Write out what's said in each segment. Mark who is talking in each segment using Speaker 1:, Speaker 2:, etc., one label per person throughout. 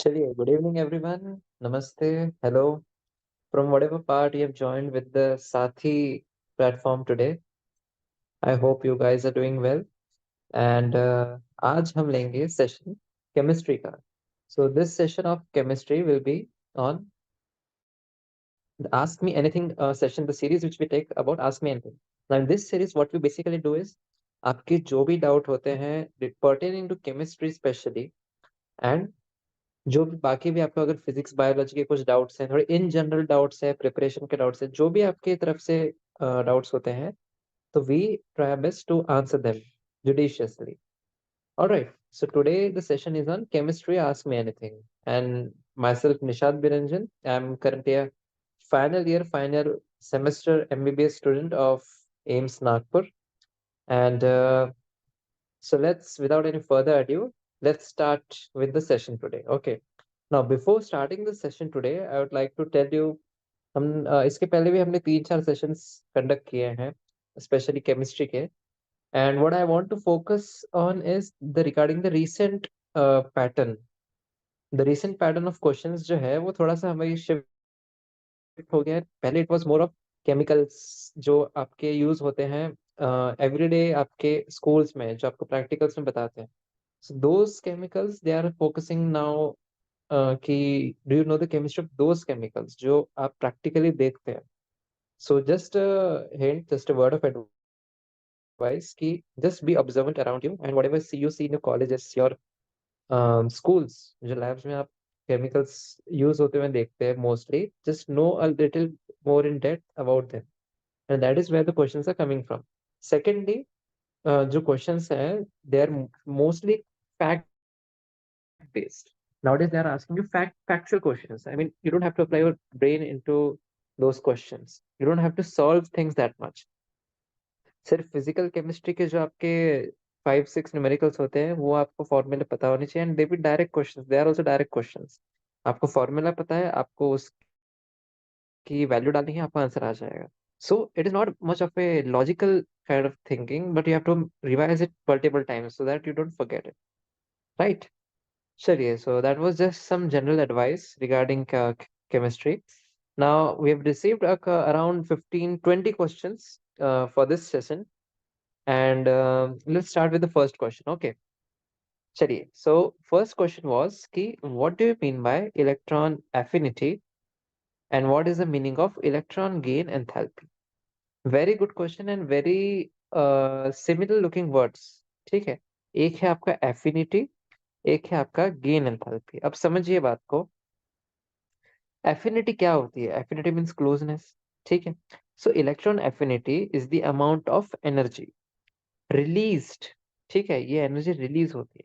Speaker 1: चलिए, good evening everyone. Namaste, hello from whatever part you have joined with the Sathi platform today. I hope you guys are doing well. And आज हम लेंगे session chemistry का. So this session of chemistry will be on the Ask Me Anything session, the series which we take about Ask Me Anything. Now in this series, what we basically do is आपके जो भी doubt होते हैं pertaining to chemistry specially and जो भी बाकी भी आपको अगर फिजिक्स बायोलॉजी के कुछ डाउट्स हैं, थोड़े इन जनरल डाउट्स है, प्रिपरेशन के डाउट्स है, जो भी आपकी तरफ से डाउट्स होते हैं, तो we try best to answer them judiciously. All right. So today the session is on chemistry. Ask me anything. And myself, Nishat Biranjan. I'm currently a final semester MBBS student of AIIMS Nagpur. And so without any further ado, let's start with the session today. Okay. Now, before starting the session today, I would like to tell you, हम इसके पहले भी हमने 3-4 sessions conduct किए हैं, specially chemistry के. And what I want to focus on is the regarding the recent pattern. The recent pattern of questions जो है वो थोड़ा सा हमारी शिफ्ट हो गया है. पहले it was more of chemicals जो आपके यूज होते हैं एवरीडे आपके स्कूल्स में, जो आपको प्रैक्टिकल्स में बताते हैं. So those chemicals they are focusing now कि do you know the chemistry of those chemicals जो आप प्रैक्टिकली देखते हैं. So just hint, just a word of advice कि just be observant around you and whatever you see in your colleges, your schools, जो labs में आप chemicals use होते हुए देखते हैं mostly, just know a little more in depth about them and that is where the questions are coming from. Secondly, जो questions हैं they are mostly fact based. Nowadays, they are asking you factual questions. I mean, you don't have to apply your brain into those questions. You don't have to solve things that much. सिर्फ physical chemistry के जो आपके 5-6 numericals होते हैं वो आपको formula पता होने चाहिए. And they be direct questions, they are also direct questions. आपको फॉर्मूला पता है, आपको उसकी वैल्यू डालनी है, आपका आंसर आ जाएगा. So it is not much of a logical kind of thinking, but you have to revise it multiple times so that you don't forget it, right? Chaliye, so that was just some general advice regarding chemistry. Now we have received around 15-20 questions for this session, and let's start with the first question. Okay, Chaliye. So first question was ki, what do you mean by electron affinity, and what is the meaning of electron gain enthalpy? Very good question and very similar looking words. ठीक है, एक है आपका affinity, एक है आपका gain enthalpy. अब समझिए बात को. एफिनिटी क्या होती है? Affinity means closeness. ठीक है. So electron affinity is the amount of energy released. ठीक है, ये एनर्जी रिलीज होती है.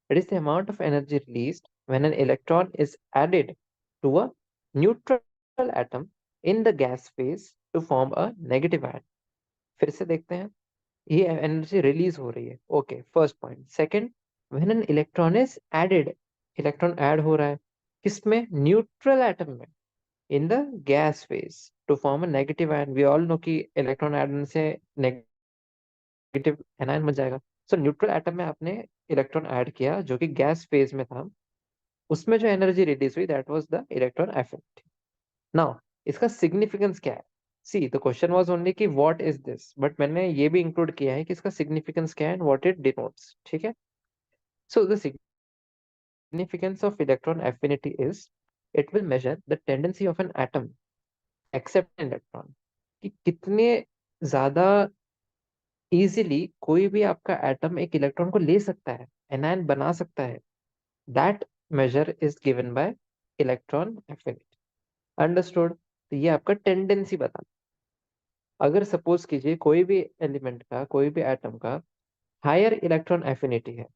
Speaker 1: It is the amount of energy released when an electron is added to a neutral atom in the gas phase to form a negative ion. फिर से देखते हैं, ये एनर्जी रिलीज हो रही है. Okay, first point. Second, when an electron is added, electron add हो रहा है किसमें? न्यूट्रल एटम में, in the gas phase to form a negative ion. We all know कि इलेक्ट्रॉन एटम से नेगेटिव एनायन बन जाएगा. सो न्यूट्रल एटम में आपने इलेक्ट्रॉन ऐड किया जो कि गैस फेज में था, उसमें जो एनर्जी रिलीज हुई that was the electron affinity. Now इसका सिग्निफिकेंस क्या है? See the question was only कि व्हाट इज दिस, बट मैंने ये भी इंक्लूड किया है कि इसका सिग्निफिकेंस क्या है एंड व्हाट इट डिनोट्स. ठीक है. So the significance of electron affinity is it will measure the tendency of an atom accept electron, कि कितने ज्यादा इजीली कोई भी आपका एटम एक इलेक्ट्रॉन को ले सकता है, एनायन बना सकता है. That measure is given by electron affinity. Understood? तो ये आपका टेंडेंसी बता. अगर सपोज कीजिए कोई भी एलिमेंट का, कोई भी एटम का हायर इलेक्ट्रॉन एफिनिटी है,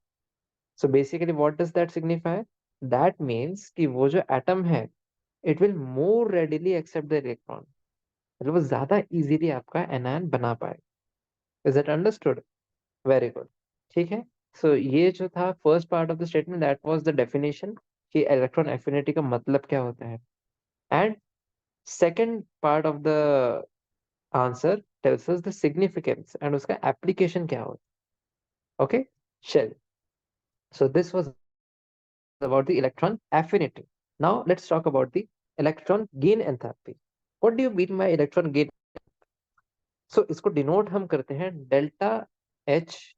Speaker 1: so basically what does that signify? That means कि वो जो एटम है it will more readily accept the electron, मतलब वो ज्यादा इजीली आपका एनायन बना पाए. Is it understood? Very good. ठीक है. सो ये जो था first part of the statement, that was the definition कि इलेक्ट्रॉन एफिनिटी का मतलब क्या होता है. And second part of the answer tells us the significance and उसका एप्लीकेशन क्या होता है. ओके, चल. सो this was about the electron affinity. Now let's talk about the electron gain enthalpy. What do you mean by electron gain? So इसको denote हम करते हैं delta H.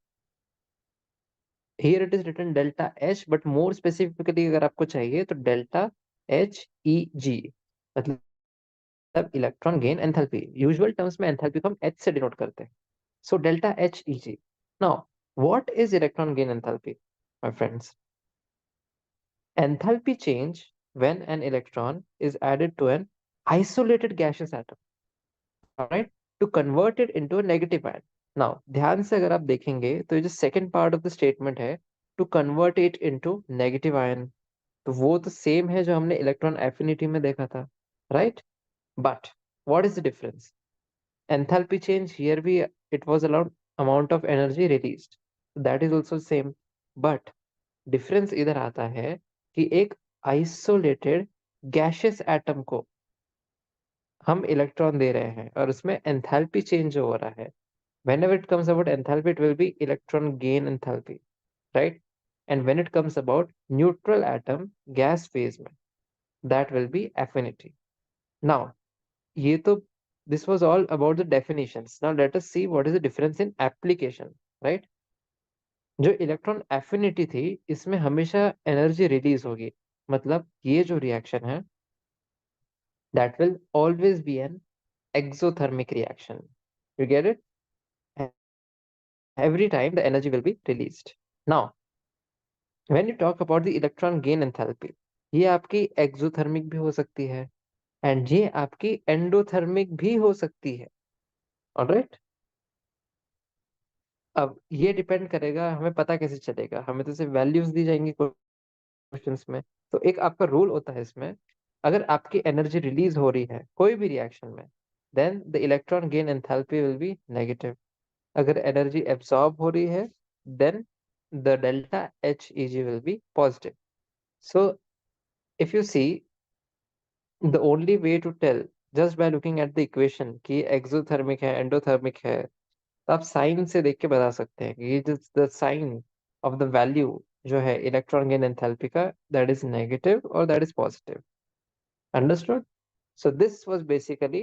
Speaker 1: Here it is written delta H, but more specifically अगर आपको चाहिए तो delta H E G, मतलब electron gain enthalpy. Usual terms में एंथैल्पी को हम H से डिनोट करते हैं. So delta H E G. Now, what is electron gain enthalpy, my friends? Enthalpy change when an electron is added to an isolated gaseous atom, alright, to convert it into a negative ion. Now, ध्यान से अगर आप देखेंगे तो ये जो second part of the statement है, to convert it into negative ion, तो वो तो same है जो हमने electron affinity में देखा था, right? But what is the difference? Enthalpy change here भी it was allowed amount of energy released, that is also same, but difference इधर आता है कि एक isolated gaseous atom को हम इलेक्ट्रॉन दे रहे हैं और उसमें एंथैल्पी चेंज हो रहा है. Whenever it comes about enthalpy, it will be electron gain enthalpy, right? And when it comes about neutral atom gas phase में, that will be affinity. Now, ये तो this was all about the definitions. Now let us see what is the difference in application, right? जो electron affinity थी इसमें हमेशा energy release होगी, मतलब ये जो रिएक्शन है that will always be an exothermic reaction. You get it? Every time the energy will be released. Now, when you talk about the electron gain enthalpy, ये आपकी exothermic भी हो सकती है and ये आपकी endothermic भी हो सकती है. Alright? अब ये डिपेंड करेगा, हमें पता कैसे चलेगा, हमें तो सिर्फ वैल्यूज दी जाएंगी क्वेश्चंस में. तो एक आपका रूल होता है इसमें, अगर आपकी एनर्जी रिलीज हो रही है कोई भी रिएक्शन में, then the electron gain enthalpy will be negative. अगर एनर्जी एब्सॉर्ब हो रही है, then the delta H E G will be positive. So if you see, the only way to tell just by looking at the equation कि exothermic है endothermic है, तो आप sign से देख के बता सकते हैं कि the sign of the value जो है इलेक्ट्रॉन गेन एंथैल्पी का, दैट इज नेगेटिव और that is positive. Understood? So this was basically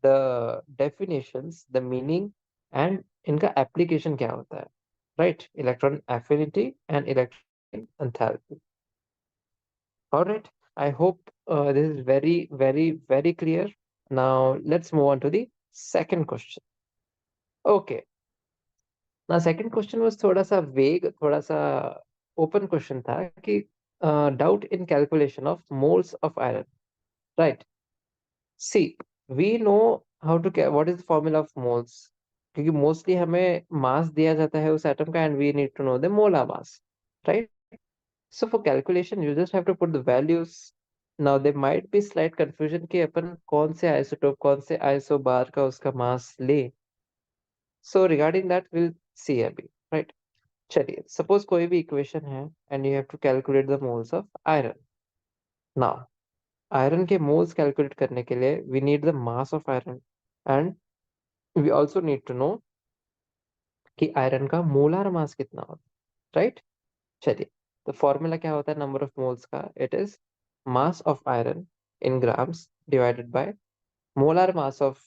Speaker 1: the definitions, the meaning and इनका एप्लीकेशन क्या होता है, right? Electron affinity and electron enthalpy. All right. I hope this is very, very, very clear. Now let's move on to the second question. Okay. Now second question was थोड़ा सा vague, थोड़ा सा open question था कि doubt in calculation of moles of iron. Right. See, we know how to what is the formula of moles. क्योंकि mostly हमें mass दिया जाता है उस atom का and we need to know the molar mass. Right. So for calculation, you just have to put the values. Now there might be slight confusion कि अपन कौन से isotope, कौन से isobar का उसका mass ले. So regarding that, we'll see अभी, right? चलिए, suppose कोई भी equation है and you have to calculate the moles of iron. Now, iron के moles calculate करने के लिए we need the mass of iron and we also need to know कि iron का molar mass कितना होता है, right? चलिए, तो फॉर्मूला क्या होता है नंबर ऑफ मोल्स का? It is mass of iron in grams divided by molar mass of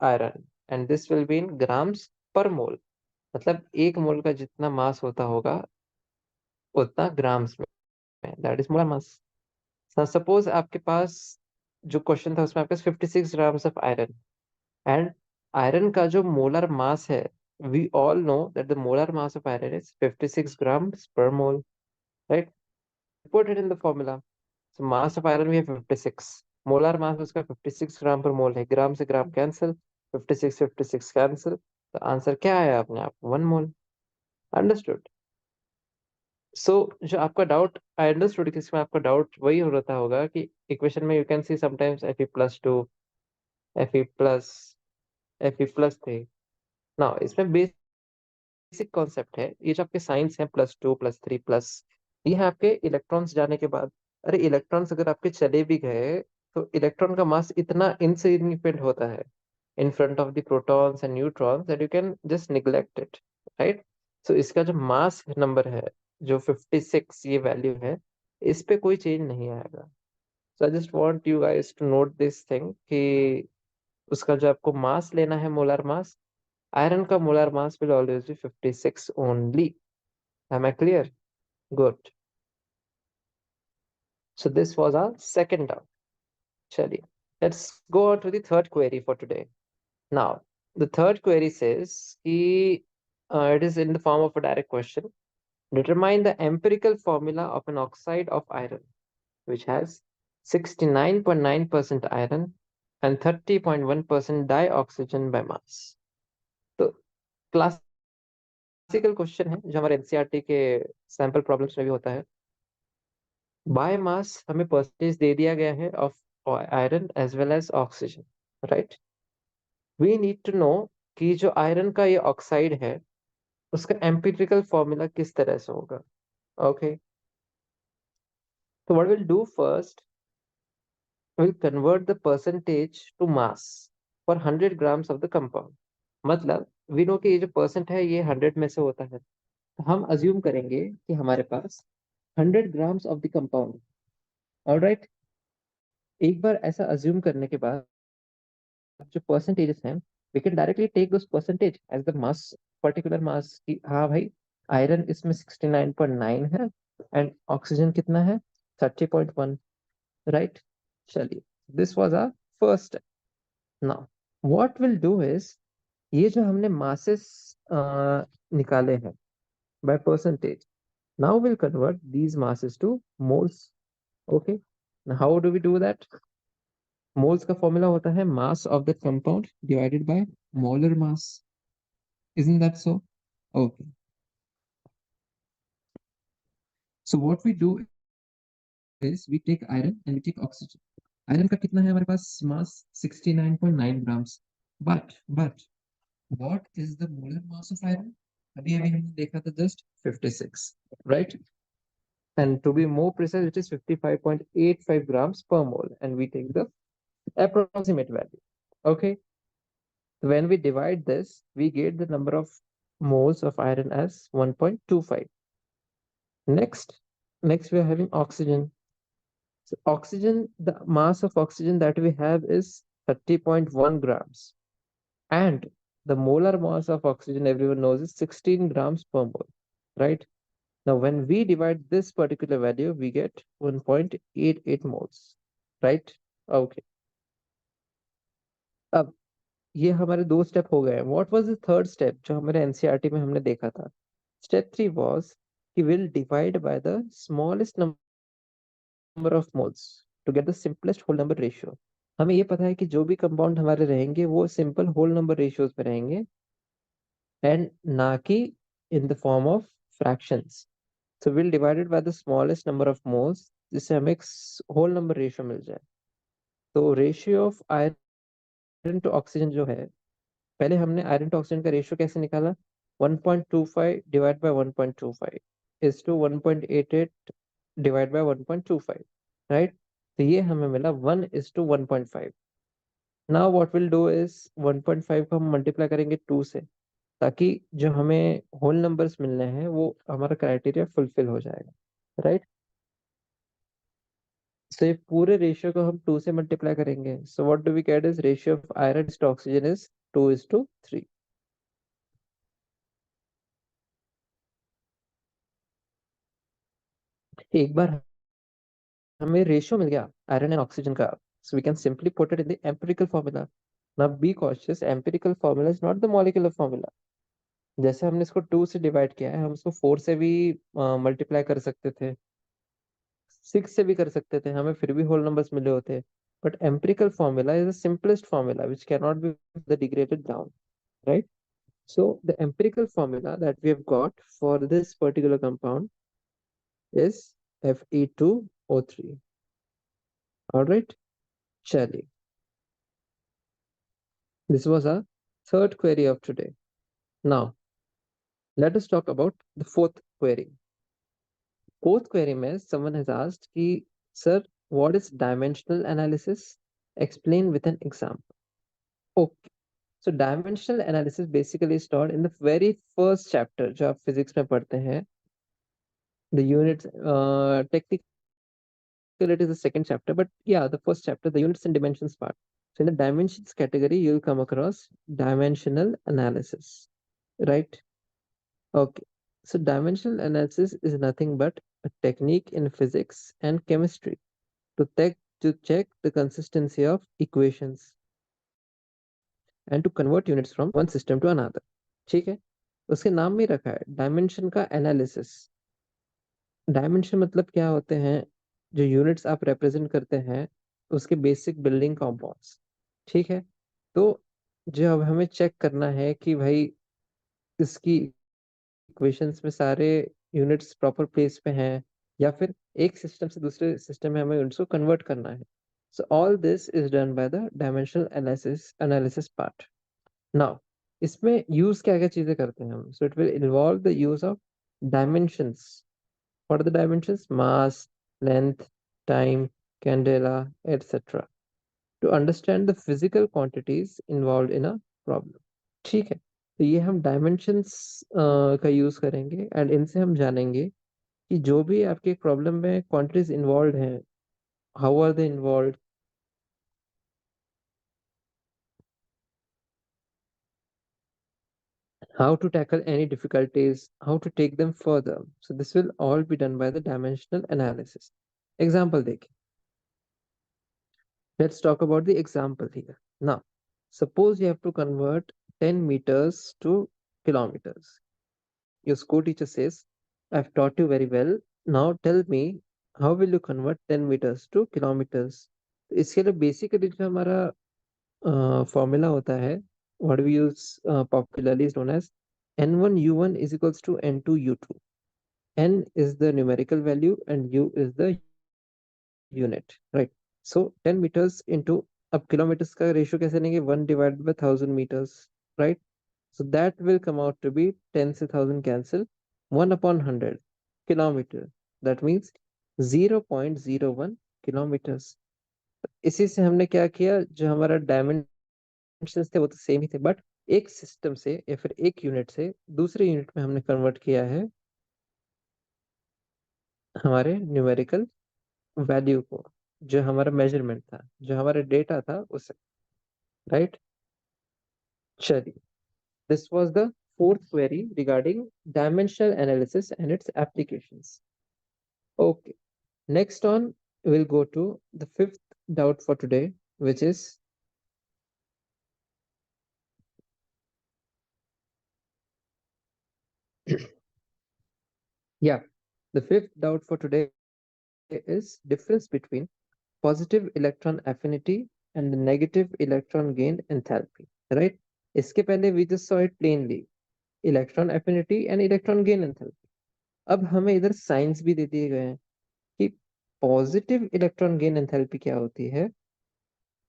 Speaker 1: iron, and this will be in grams पर मोल. मतलब एक मोल का जितना मास होता होगा उतना ग्राम्स में, that is molar mass. Suppose आपके पास जो क्वेश्चन था उसमें आपके पास 56 grams of iron, and iron का जो मोलर मास है, we all know that the molar mass of iron is 56 grams per mole, right? Put it in the formula. So mass of iron we have 56. Molar mass उसका 56 ग्राम पर मोल है. ग्राम से gram cancel, 56 cancel, तो answer क्या आया अपने आप? 1 मोल. Understood? सो जो आपका डाउट, आई अंडरस्टूड कि इसमें आपका डाउट वही हो रहा होगा कि इक्वेशन में you can see sometimes Fe+2, Fe+3. Now इसमें बेसिक कॉन्सेप्ट है, ये जो आपके साइंस है +2 +3 प्लस, ये है आपके इलेक्ट्रॉन्स जाने के बाद. अरे इलेक्ट्रॉन्स अगर आपके चले भी गए तो इलेक्ट्रॉन का मास इतना इनसिग्निफिकेंट होता है in front of the protons and neutrons that you can just neglect it, right? So इसका जो मास नंबर है, जो 56 ये वैल्यू है, इस पे कोई चेंज नहीं आएगा। So I just want you guys to note this thing कि उसका जो आपको मास लेना है, मोलर मास, आयरन का molar mass will always be 56 only. Am I clear? Good. So this was our second doubt. चलिए, let's go on to the third query for today. Now, the third query says it is in the form of a direct question. Determine the empirical formula of an oxide of iron, which has 69.9% iron and 30.1% dioxygen by mass. तो classical question है जो हमारे NCERT के sample problems में भी होता है। By mass हमें परसेंटेज दे दिया गया है of iron as well as oxygen, right? We need to know कि जो आयरन का ये ऑक्साइड है उसका एम्पिरिकल फॉर्मूला किस तरह से होगा। ओके, तो what will do first, will convert the percentage to mass for 100 grams of the compound. मतलब वी नो कि ये जो परसेंट है ये 100 में से होता है, तो हम अज्यूम करेंगे कि हमारे पास 100 grams of the compound. Alright, एक बार ऐसा अज्यूम करने के बाद जो परसेंटेजेस हैं, we can directly take those percentage as the mass, particular mass की। हाँ भाई, आयरन इसमें 69.9 है एंड ऑक्सीजन कितना है, 30.1, राइट? चलिए, this was our first step. Now what will do is, ये जो हमने मासेस निकाले हैं by percentage, now will convert these masses to moles. Okay, how do we do that? Moles का फॉर्मूला होता है mass of the compound divided by molar mass. Isn't that so? Okay. So what we do is we take iron and we take oxygen. Iron का कितना है हमारे पास मास, 69.9 grams. But what is the molar mass of iron? अभी अभी हमने देखा था just 56, right? And to be more precise, it is 55.85 grams per mole, and we take the approximate value. Okay, when we divide this, we get the number of moles of iron as 1.25. Next we are having oxygen. So oxygen, the mass of oxygen that we have is 30.1 grams, and the molar mass of oxygen everyone knows is 16 grams per mole, right? Now when we divide this particular value, we get 1.88 moles, right? Okay, अब ये हमारे दो step हो गए। What was the third step जो हमारे NCERT में हमने देखा था? स्टेप 3 वाज कि will divide by the smallest number of moles to get the simplest whole number ratio. हमें ये पता है कि जो भी कंपाउंड हमारे रहेंगे वो सिंपल होल नंबर रेशियोज में रहेंगे एंड ना कि in the form of fractions. So will divided by the smallest number of moles, जिससे हमें एक होल नंबर रेशियो मिल जाए। तो ratio of iron to oxygen जो है, पहले हमने आयरन टू ऑक्सीजन का रेशियो कैसे निकाला? 1.25 divide by 1.25 is to 1.88 divide by 1.25, right? तो ये हमें मिला 1:1.5। Now what will do is 1.5 को हम मल्टीप्लाई करेंगे 2 से, ताकि जो हमें होल नंबर्स मिलने हैं वो हमारा क्राइटेरिया फुलफिल हो जाएगा, राइट? तो ये पूरे रेशियो को हम 2 से मल्टीप्लाई करेंगे। So what do we get is ratio of iron to oxygen is 2:3। एक बार हमें रेशियो मिल गया आयरन एंड ऑक्सीजन का, so we can simply put it in the empirical formula. Now be cautious, empirical formula is not the molecular formula. जैसे हमने इसको 2 से divide किया है, हम इसको 4 से भी मल्टीप्लाई कर सकते थे, 6 से भी कर सकते थे, हमें फिर भी होल नंबर्स मिले होते। But empirical formula is the simplest formula which cannot be degraded down, right? So the empirical formula that we have got for this particular compound is Fe2O3. All right, chaliye, this was our third query of today. Now let us talk about the fourth query. Fourth query में someone has asked कि sir, what is dimensional analysis? Explain with an example. Okay, so dimensional analysis basically is taught in the very first chapter जो आप physics में पढ़ते हैं, the unit technical it is the second chapter, but yeah, the first chapter, the units and dimensions part. So in the dimensions category, you'll come across dimensional analysis, right? Okay. So dimensional analysis is nothing but a technique in physics and chemistry to check the consistency of equations and to convert units from one system to another. ठीक है, उसके नाम में रखा है dimension का analysis. Dimension मतलब क्या होते हैं, जो यूनिट्स आप रिप्रेजेंट करते हैं उसके बेसिक बिल्डिंग कंपाउंड्स। ठीक है, तो जो अब हमें चेक करना है कि भाई इसकी इक्वेशंस में सारे यूनिट्स प्रॉपर प्लेस पे हैं, या फिर एक सिस्टम से दूसरे सिस्टम में हमें यूनिट्स को कन्वर्ट करना है। So all this is done by the dimensional analysis part. Now इसमें यूज क्या क्या चीजें करते हैं हम, so it will involve the use of dimensions. What are the dimensions? Mass, length, time, candela, etcetera, to understand the physical quantities involve in a problem. ठीक है, तो ये हम डायमेंशंस का यूज करेंगे एंड इनसे हम जानेंगे कि जो भी आपके प्रॉब्लम में क्वांटिटीज इन्वॉल्व हैं, how are they involve, how to tackle any difficulties, how to take them further. So this will all be done by the dimensional analysis. Example देखें. Let's talk about the example here. Now, suppose you have to convert 10 meters to kilometers. Your school teacher says, I've taught you very well. Now tell me, how will you convert 10 meters to kilometers? तो इसके लिए basically जो हमारा formula होता है, what we use popularly is known as N1U1 is equals to N2U2. N is the numerical value and U is the unit, right? So 10 meters into, अब kilometers का ratio कैसे लेंगे? 1 divided by 1000 meters, right? So that will come out to be 10 से 1000 cancel, 1 upon 100 kilometer. That means 0.01 kilometers. इसी से हमने क्या किया, जो हमारा डायमेंशंस थे वो तो सेम ही थे, बट एक सिस्टम से या फिर एक यूनिट से दूसरे यूनिट में हमने कन्वर्ट किया है हमारे न्यूमेरिकल वैल्यू को, जो हमारा मेजरमेंट था, जो हमारा डेटा था उसे, राइट? चलिए, this was the fourth query regarding dimensional analysis and its applications. Okay, next on we'll go to the fifth doubt for today, which is yeah, the fifth doubt for today is difference between positive electron affinity and the negative electron gain enthalpy, right? इसके पहले we just saw it plainly, electron affinity and electron gain enthalpy. अब हमें इधर science भी दे दिए गए हैं कि पॉजिटिव इलेक्ट्रॉन गेन एंथैल्पी क्या होती है,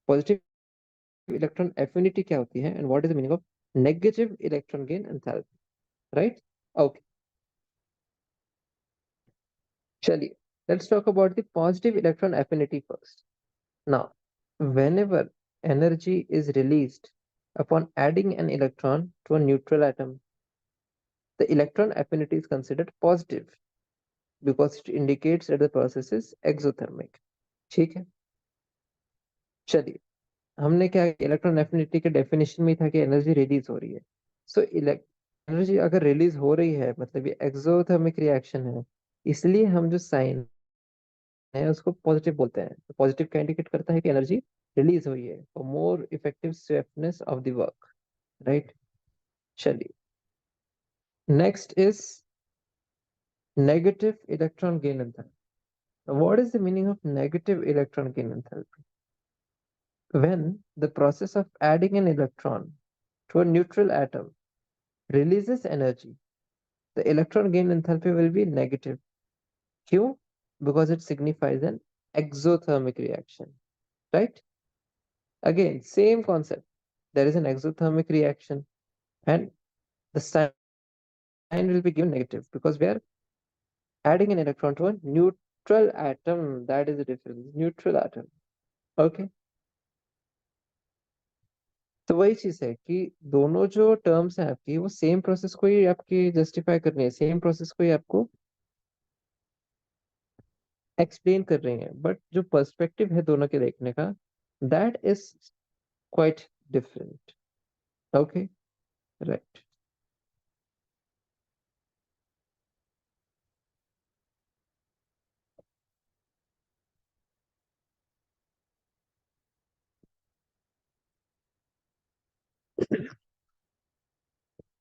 Speaker 1: पॉजिटिव इलेक्ट्रॉन एफिनिटी क्या होती है, and what is the meaning of negative electron gain enthalpy, right? Okay, चलिए, let's talk about the positive electron affinity first. Now whenever energy is released upon adding an electron to a neutral atom, the electron affinity is considered positive because it indicates that the process is exothermic. ठीक है, चलिए, हमने क्या, electron affinity के definition में था कि energy release हो रही है. सो एनर्जी अगर रिलीज हो रही है मतलब ये एक्सोथर्मिक रिएक्शन है, इसलिए हम जो साइन है उसको पॉजिटिव बोलते हैं. तो पॉजिटिव का इंडिकेट करता है कि एनर्जी रिलीज हुई है for more effective swiftness of the work, right? चलिए, next is negative electron gain enthalpy. What is the meaning of negative electron gain enthalpy? When the process of adding an electron to a neutral atom releases energy, the electron gain enthalpy will be negative. Q, because it signifies an exothermic reaction, right? Again, same concept. There is an exothermic reaction and the sign will be given negative because we are adding an electron to a neutral atom. That is the difference. Neutral atom. Okay. तो वही चीज है कि दोनों जो terms हैं आपकी वो सेम प्रोसेस को ही आपकी जस्टिफाई करनी है, सेम प्रोसेस को ही आपको एक्सप्लेन कर रही हैं, बट जो पर्सपेक्टिव है दोनों के देखने का, that is quite different. Okay, right.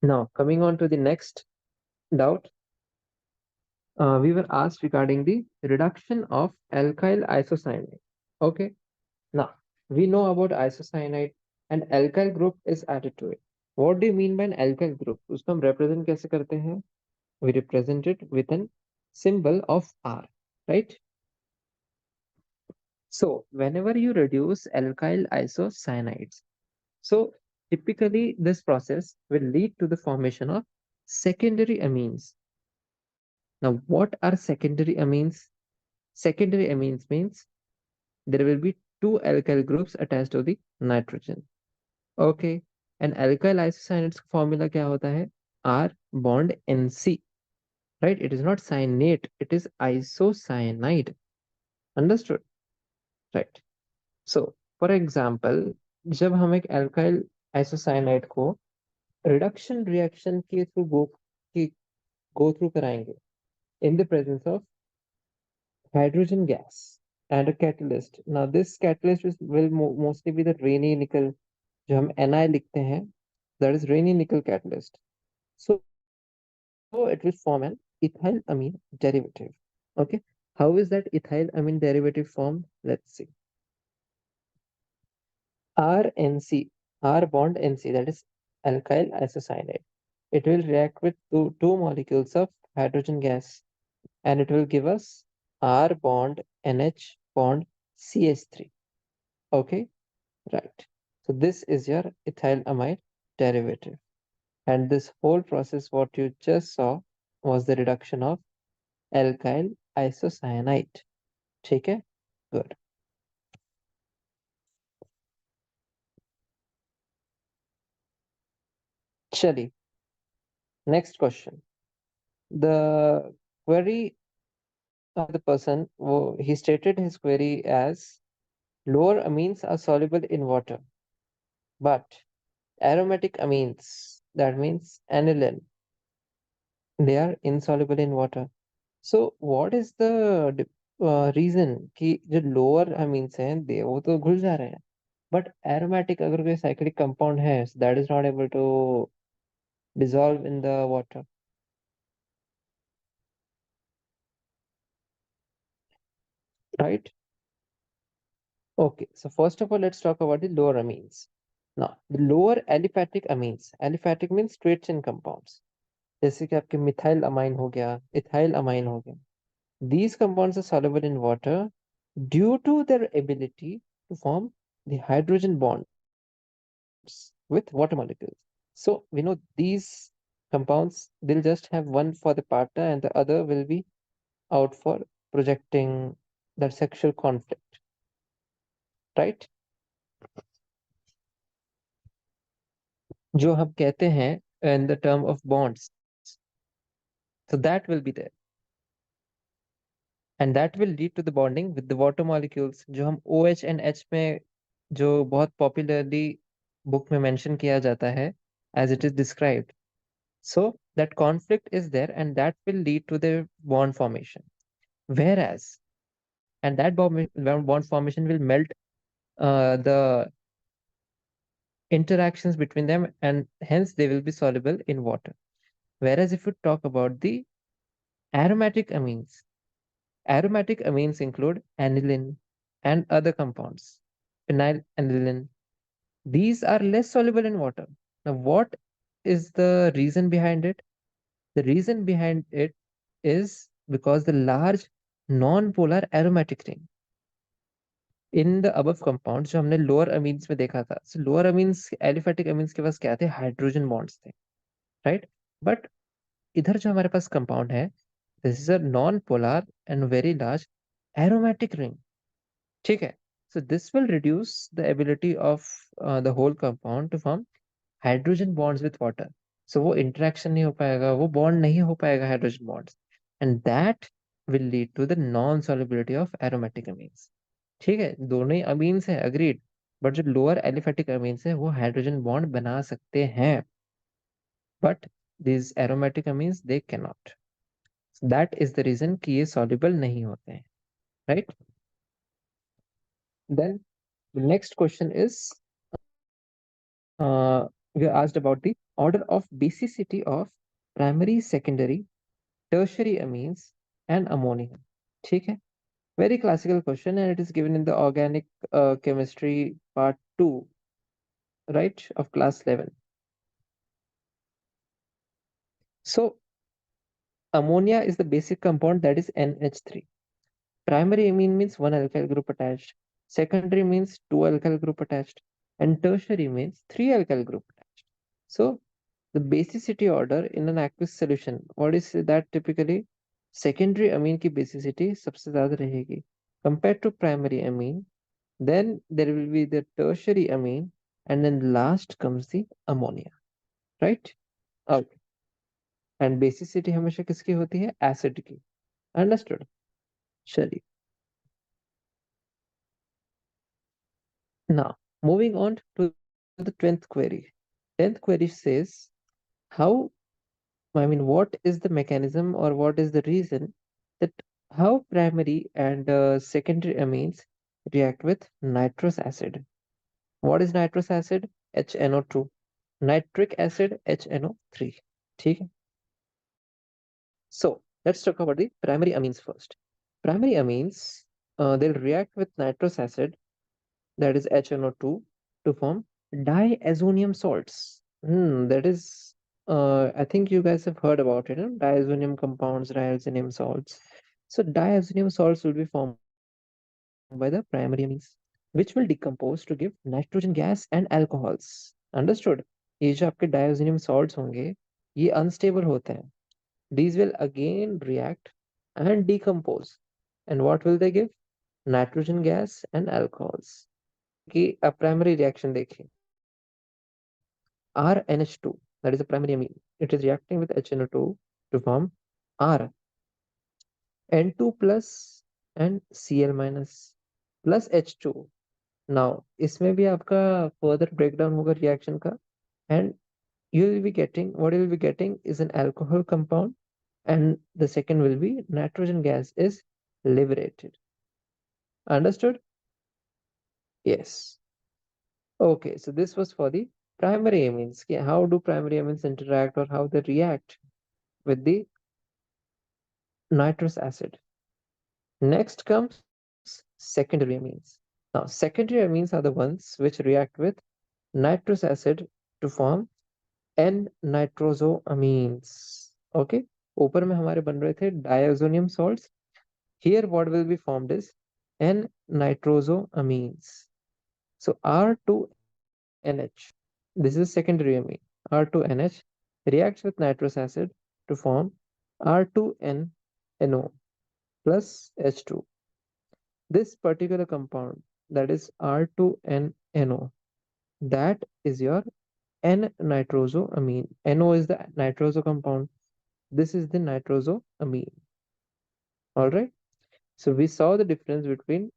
Speaker 1: Now, coming on to the next doubt, we were asked regarding the reduction of alkyl isocyanide. Okay, now we know about isocyanide, and alkyl group is added to it. What do you mean by an alkyl group? उसको हम represent कैसे करते हैं? We represent it with an symbol of R, right? So, whenever you reduce alkyl isocyanides, so typically this process will lead to the formation of secondary amines. Now, what are secondary amines? Secondary amines means there will be two alkyl groups attached to the nitrogen. Okay, and alkyl isocyanates formula क्या होता है? R bond NC, right? It is not cyanate, it is isocyanide. Understood? Right. So, for example, जब हम एक alkyl isocyanide को reduction reaction के through go through कराएंगे in the presence of hydrogen gas and a catalyst. Now, this catalyst will mostly be the rainy nickel, जो हम Ni लिखते हैं, that is rainy nickel catalyst. So, it will form an ethyl amine derivative. Okay, how is that ethyl amine derivative formed? Let's see. RNC, R bond NC, that is alkyl isocyanide. It will react with two molecules of hydrogen gas, and it will give us R bond NH bond CH3. Okay, right. So this is your ethylamide derivative. And this whole process, what you just saw, was the reduction of alkyl isocyanide. ठीक है? Good. चलिए, next question. The query of the person, he stated his query as lower amines are soluble in water, but aromatic amines, that means aniline, they are insoluble in water. So what is the reason कि जो lower amines हैं they वो तो घुल जा रहे हैं, but aromatic अगर कोई cyclic compound है so that is not able to dissolve in the water, right? Okay, so first of all, let's talk about the lower amines. Now, the lower aliphatic amines, aliphatic means straight chain compounds. जैसे कि आपके methyl amine हो गया, ethyl amine हो गया. These compounds are soluble in water due to their ability to form the hydrogen bonds with water molecules. So we know these compounds, they'll just have one for the partner and the other will be out for projecting that sexual conflict, right? जो हम कहते हैं in the term of bonds. So that will be there. And that will lead to the bonding with the water molecules जो हम OH and H में जो बहुत popularly book में mention किया जाता है as it is described. So that conflict is there and that will lead to the bond formation. Whereas, and that bond formation will melt the interactions between them and hence they will be soluble in water. Whereas if you talk about the aromatic amines, aromatic amines include aniline and other compounds, phenylalanine. These are less soluble in water. Now, what is the reason behind it? The reason behind it is because the large non-polar aromatic ring in the above compounds जो हमने lower amines में देखा था. So lower amines, aliphatic amines के पास क्या थे? Hydrogen bonds थे, right? But इधर जो हमारे पास compound है, this is a non-polar and very large aromatic ring. ठीक है? So this will reduce the ability of the whole compound to form hydrogen bonds with water. So वो interaction नहीं हो पाएगा, वो bond नहीं हो पाएगा hydrogen bonds. And that will lead to the non-solubility of aromatic amines. ठीक है, दोनों ही अमीन्स है, agreed, बट जो लोअर एलिफेटिक अमीन्स है वो हाइड्रोजन बॉन्ड बना सकते हैं, but these aromatic amines they cannot. So that is the reason कि ये soluble नहीं होते हैं, right? Then the next question is we are asked about the order of basicity of primary, secondary, tertiary amines and ammonia. ठीक है, very classical question, and it is given in the organic chemistry part 2, right, of class 11. So ammonia is the basic compound, that is NH3. Primary amine means one alkyl group attached, secondary means two alkyl group attached, and tertiary means three alkyl group attached. So the basicity order in an aqueous solution, what is that typically? Secondary amine की basicity सबसे ज़्यादा रहेगी compared to primary amine. Then there will be the tertiary amine, and then last comes the ammonia, right? Okay. And basicity हमेशा किसकी होती है? Acid की. Understood? चलिए. Now, moving on to the 10th query. 10th query says, what is the mechanism or what is the reason that how primary and secondary amines react with nitrous acid? What is nitrous acid? HNO2. Nitric acid, HNO3. ठीक है? So, let's talk about the primary amines first. Primary amines, they'll react with nitrous acid, that is HNO2, to form diazonium salts. That is, I think you guys have heard about it, diazonium compounds, diazonium salts. So diazonium salts will be formed by the primary amines, which will decompose to give nitrogen gas and alcohols. Understood? ये जो आपके diazonium salts होंगे, ये unstable होते हैं. These will again react and decompose. And what will they give? Nitrogen gas and alcohols. कि a primary reaction देखिए. RNH2, that is a primary amine. It is reacting with HNO2 to form R, N2 plus and Cl minus plus H2. Now, इसमें भी आपका further breakdown होगा reaction का, and you will be getting, what you will be getting is an alcohol compound, and the second will be nitrogen gas is liberated. Understood? Yes. Okay, so this was for the primary amines. How do primary amines interact or how they react with the nitrous acid? Next comes secondary amines. Now, secondary amines are the ones which react with nitrous acid to form N-nitrosoamines. Okay, ऊपर में हमारे बन रहे थे diazonium salts. Here what will be formed is N-nitrosoamines. So R2NH, this is secondary amine. R2NH reacts with nitrous acid to form R2NNO plus H2. This particular compound, that is R2NNO, that is your N-nitrosoamine. NO is the nitroso compound. This is the nitrosoamine. All right. So we saw the difference between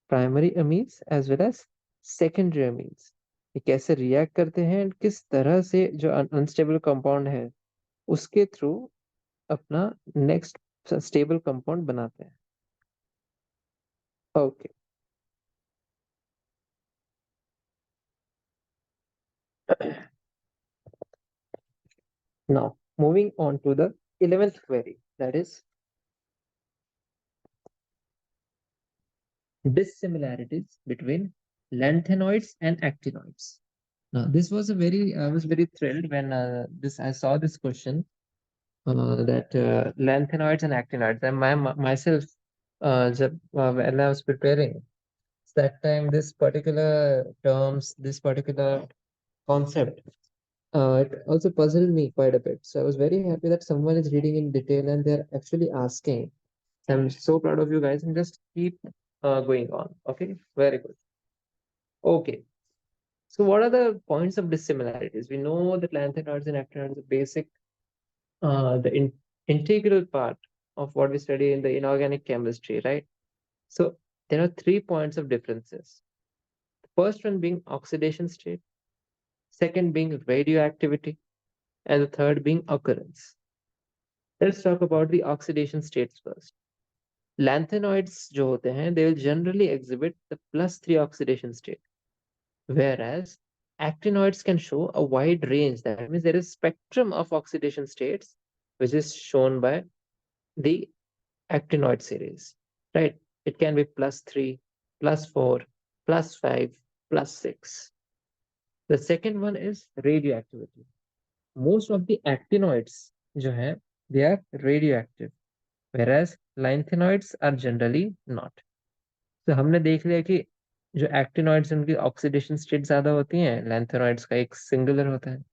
Speaker 1: primary amines as well as secondary amines. ये कैसे react करते हैं and किस तरह से जो unstable compound है उसके थ्रू अपना नेक्स्ट स्टेबल कंपाउंड बनाते हैं. Okay. Now moving on to the 11th query, that is dissimilarities between lanthanoids and actinoids. Now this was I was very thrilled when I saw this question, that lanthanoids and actinoids. And myself, when I was preparing, that time this particular terms, this particular concept, it also puzzled me quite a bit. So I was very happy that someone is reading in detail and they're actually asking. I'm so proud of you guys, and just keep going on. Okay, very good. Okay, so what are the points of dissimilarities? We know that lanthanoids and actinoids are basic, the integral part of what we study in the inorganic chemistry, right? So there are 3 points of differences. The first one being oxidation state, second being radioactivity, and the third being occurrence. Let's talk about the oxidation states first. Lanthanoids जो होते हैं, they will generally exhibit the +3 oxidation state, whereas actinoids can show a wide range. That means there is spectrum of oxidation states, which is shown by the actinoid series, right? It can be +3, +4, +5, +6. The second one is radioactivity. Most of the actinoids जो है, they are radioactive, whereas lanthanoids are generally not. तो हमने देख लिया कि जो actinoids उनकी oxidation state ज्यादा होती हैं, लैंथेनॉइड्स का एक सिंगुलर होता है.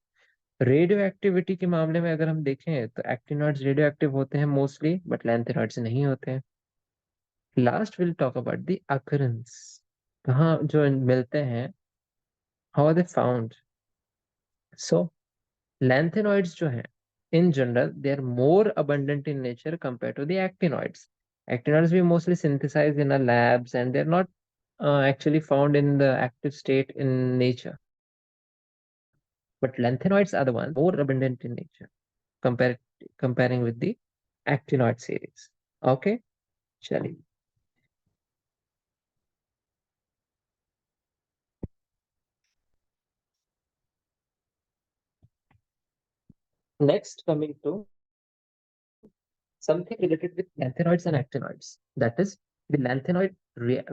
Speaker 1: रेडियो एक्टिविटी के मामले में अगर हम देखें तो एक्टिनॉइड्स रेडियो एक्टिव होते हैं मोस्टली, बट लैंथेनॉइड्स नहीं होते हैं. Last will talk about the occurrence. कहाँ जो मिलते हैं, how are they found. So lanthanoids जो है, in general they are more abundant in nature compared to the actinoids. Actinoids we mostly synthesize in our labs and they're not actually found in the active state in nature. But lanthanoids are the ones more abundant in nature comparing with the actinoid series. Okay, Shali. Next, coming to something related with lanthanoids and actinoids, that is the lanthanoid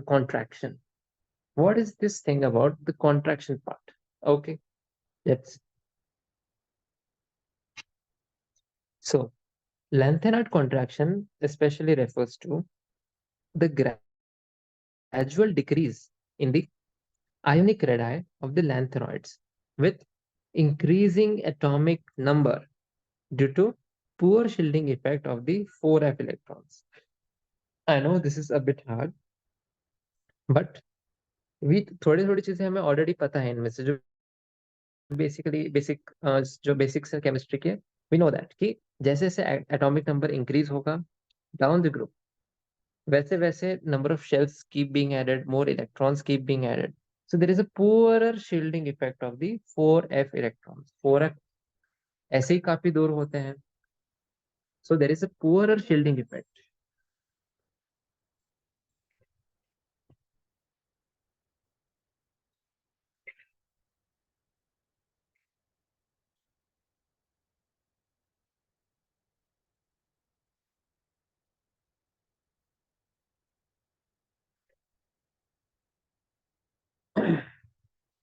Speaker 1: contraction. What is this thing about the contraction part? Okay, let's. So, lanthanoid contraction especially refers to the gradual decrease in the ionic radii of the lanthanoids with increasing atomic number due to poor shielding effect of the 4f electrons. I know this is a bit hard, but we थोड़ी थोड़ी चीजें हमें already पता है इनमें से, जो basically जो बेसिक्स है केमिस्ट्री के. वी नो दैट कि जैसे जैसे एटॉमिक नंबर इंक्रीज होगा डाउन द ग्रुप, वैसे वैसे number of shells keep being added, more electrons keep being added. So there is a poorer shielding effect of the 4f electrons. 4f ऐसे ही काफी दूर होते हैं. So there is a poorer shielding effect.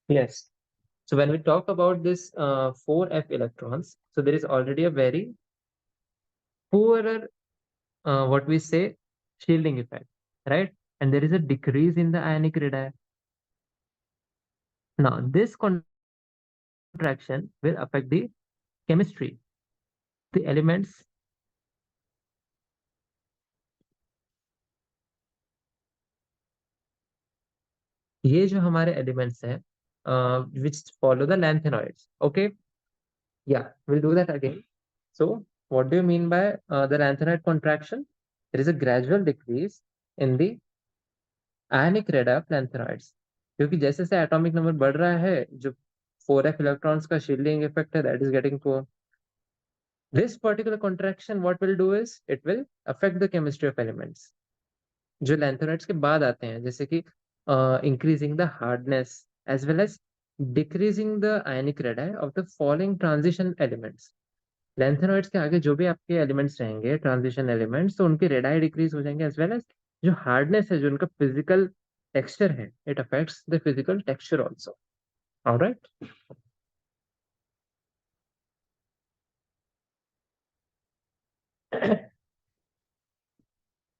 Speaker 1: Yes. So when we talk about this 4f electrons, so there is already a very poorer, what we say, shielding effect, right? And there is a decrease in the ionic radii. Now, this contraction will affect the chemistry. The elements, ये जो हमारे elements हैं, which follow the lanthanoids. Okay, yeah, we'll do that again. So, what do you mean by the lanthanoid contraction? There is a gradual decrease in the ionic radii of lanthanoids. क्योंकि जैसे जैसे atomic number बढ़ रहा है, जो 4f electrons का shielding effect है, that is getting poor. This particular contraction, what will do is it will affect the chemistry of elements. जो lanthanoids के बाद आते हैं, जैसे कि increasing the hardness as well as decreasing the ionic radii of the following transition elements. Lanthanoids के आगे जो भी आपके elements रहेंगे, transition elements, तो उनके radii decrease हो जाएंगे, as well as जो hardness है, जो उनका physical texture है, it affects the physical texture also. All right.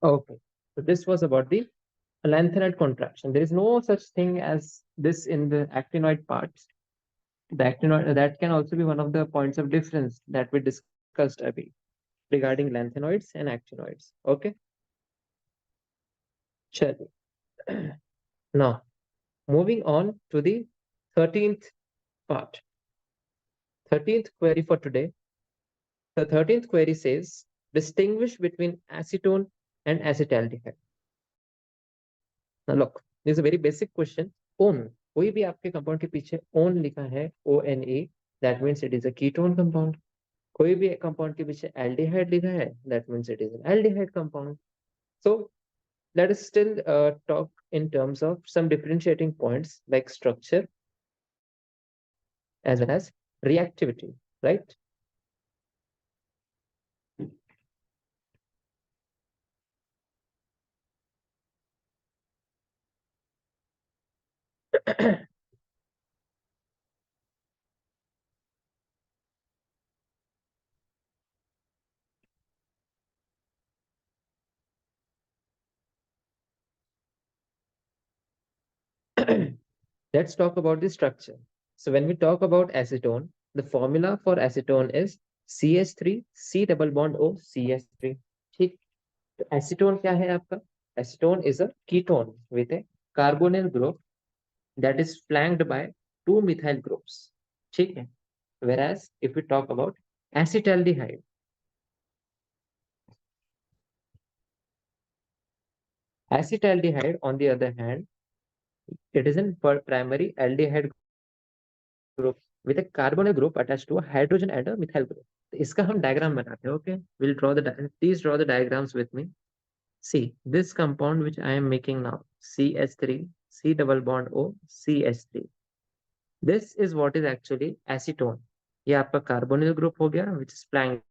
Speaker 1: Okay. So this was about the lanthanoid contraction. There is no such thing as this in the actinoid parts. The actinoid, that can also be one of the points of difference that we discussed above regarding lanthanoids and actinoids. Okay. Sure. Now, moving on to the 13th part. 13th query for today. The 13th query says, distinguish between acetone and acetaldehyde. Now look, this is a very basic question. On, कोई भी आपके compound के पीछे on लिखा है, ONE, that means it is a ketone compound. कोई भी compound के पीछे aldehyde लिखा है, that means it is an aldehyde compound. So let us still talk in terms of some differentiating points like structure as well as reactivity, right? Let's talk about the structure. So when we talk about acetone, the formula for acetone is CH3 C double bond O CH3. ठीक, तो acetone क्या है आपका? Acetone is a ketone with a carbonyl group that is flanked by two methyl groups. ठीक है. Whereas if we talk about acetaldehyde, acetaldehyde on the other hand, it is a primary aldehyde group with a carbonyl group attached to a hydrogen and a methyl group. तो इसका हम diagram बनाते हैं. Okay, we'll draw the please draw the diagrams with me. See this compound which I am making now, CH3 C double bond O CH3. This is what is actually acetone. ये आपका carbonyl group हो गया which is flanked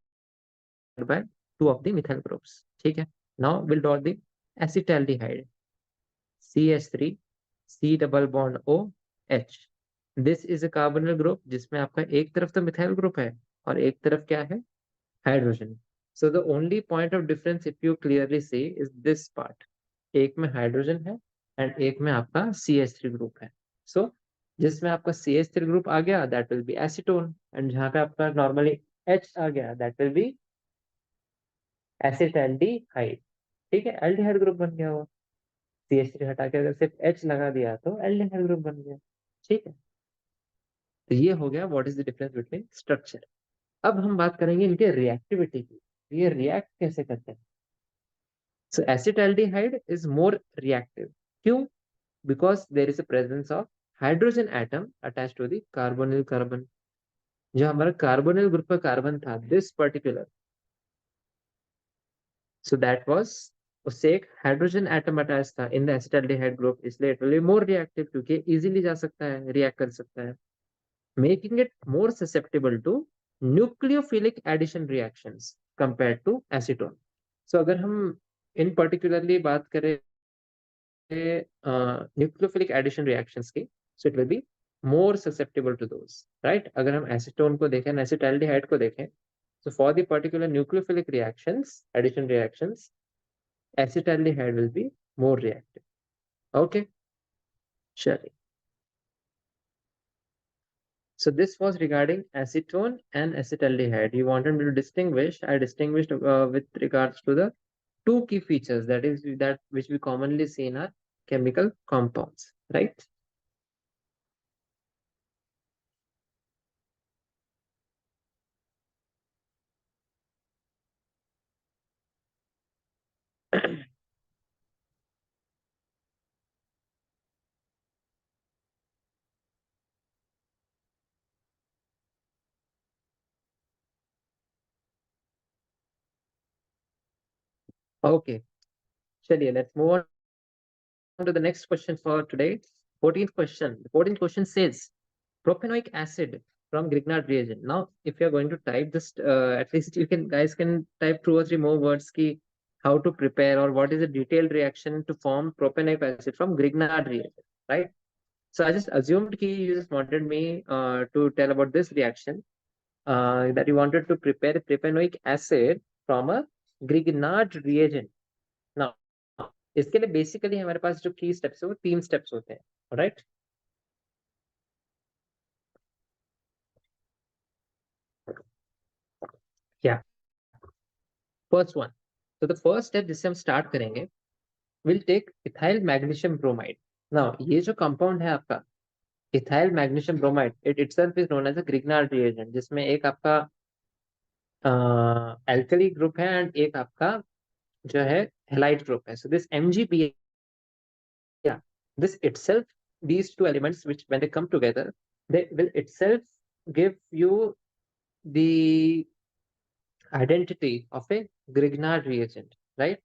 Speaker 1: by two of the methyl groups. ठीक है. Now we'll draw the acetaldehyde. CH3 C double bond O H. This is a carbonyl group जिसमें आपका एक तरफ तो मिथाइल ग्रुप है और एक तरफ क्या है, hydrogen. So the only point of difference if you clearly see is this part. एक में हाइड्रोजन है and एक में आपका CH3 ग्रुप है. So जिसमें आपका CH3 ग्रुप आ गया that will be acetone and जहाँ पे आपका normally H आ गया that will be acetaldehyde. ठीक है, एल्डिहाइड ग्रुप बन गया वो. CH3 हटा के अगर सिर्फ H लगा दिया तो एल्डिहाइड ग्रुप बन गया. ठीक है, तो ये हो गया what is the difference between structure. अब हम बात करेंगे इनके रिएक्टिविटी की. ये रिएक्ट कैसे करते हैं. So acetaldehyde is more reactive. क्यों? Because there is a presence of hydrogen atom attached to the carbonyl carbon. जो हमारा कार्बोनिल ग्रुप का कार्बन था this particular, so that was, उससे एक हाइड्रोजन एटम अटैच था इन द एसिटाल्डिहाइड ग्रुप, इसलिए it will be more reactive क्योंकि easily जा सकता है, रिएक्ट कर सकता है, making it more susceptible to nucleophilic addition reactions compared to acetone. So अगर हम in particularly बात करें nucleophilic addition reactions की, so it will be more susceptible to those, right? अगर हम acetone को देखें, acetaldehyde को देखें, so for the particular nucleophilic reactions, addition reactions, acetaldehyde will be more reactive. Okay, sure. So this was regarding acetone and acetaldehyde. You wanted me to distinguish. I distinguished with regards to the two key features, that is that which we commonly see in our chemical compounds, right? Okay, chaliye, let's move on to the next question for today. 14th question. The 14th question says propanoic acid from Grignard reagent. Now, if you are going to type this, at least you can guys can type 2 or 3 more words ki how to prepare or what is the detailed reaction to form propanoic acid from Grignard reagent, right? So I just assumed ki you just wanted me to tell about this reaction, that you wanted to prepare propanoic acid from a Grignard reagent. Now, इसके लिए basically हमारे पास जो की steps है वो 3 steps होते हैं, right? क्या फर्स्ट वन, तो द फर्स्ट स्टेप जिससे हम स्टार्ट करेंगे, will take ethyl magnesium bromide. Now ये जो कंपाउंड है आपका ethyl magnesium bromide, it itself is known as a Grignard reagent, जिसमें एक आपका एल्कली ग्रुप है एंड एक आपका जो है हेलाइड ग्रुप है. So this MgBr, this itself, these two elements which when they come together, they will itself give you the identity of a Grignard reagent, right?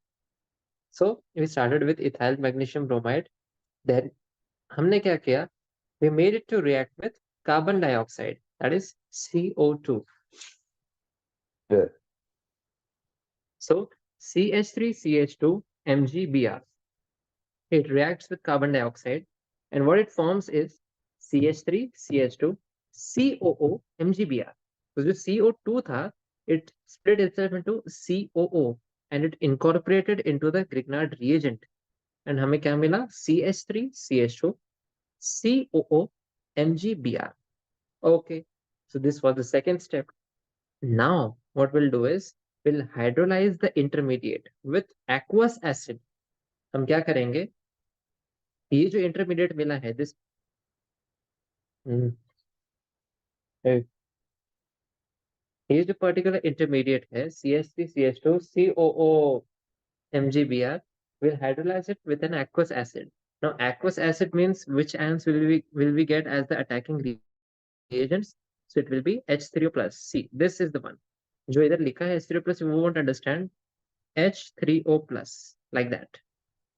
Speaker 1: So we started with ethyl magnesium bromide. Then हमने क्या किया? We made it to react with carbon dioxide, that is CO2. Yeah. So CH3CH2 MgBr. It reacts with carbon dioxide, and what it forms is CH3CH2 COO MgBr. So जो CO2 था, it split itself into COO and it incorporated into the Grignard reagent. And हमें क्या मिला? CH3CH2 COO MgBr. Okay, so this was the second step. Now what we'll do is we'll hydrolyze the intermediate with aqueous acid. हम क्या करेंगे? ये जो intermediate मिला है दिस ये जो पर्टिकुलर इंटरमीडिएट है CH3CH2 COO MgBr will hydrolyze it with an aqueous acid. Now aqueous acid means which ions will we get as the attacking reagents? So it will be H3O plus. See, this is the one. जो इधर लिखा है H3O plus, you won't understand H3O plus like that.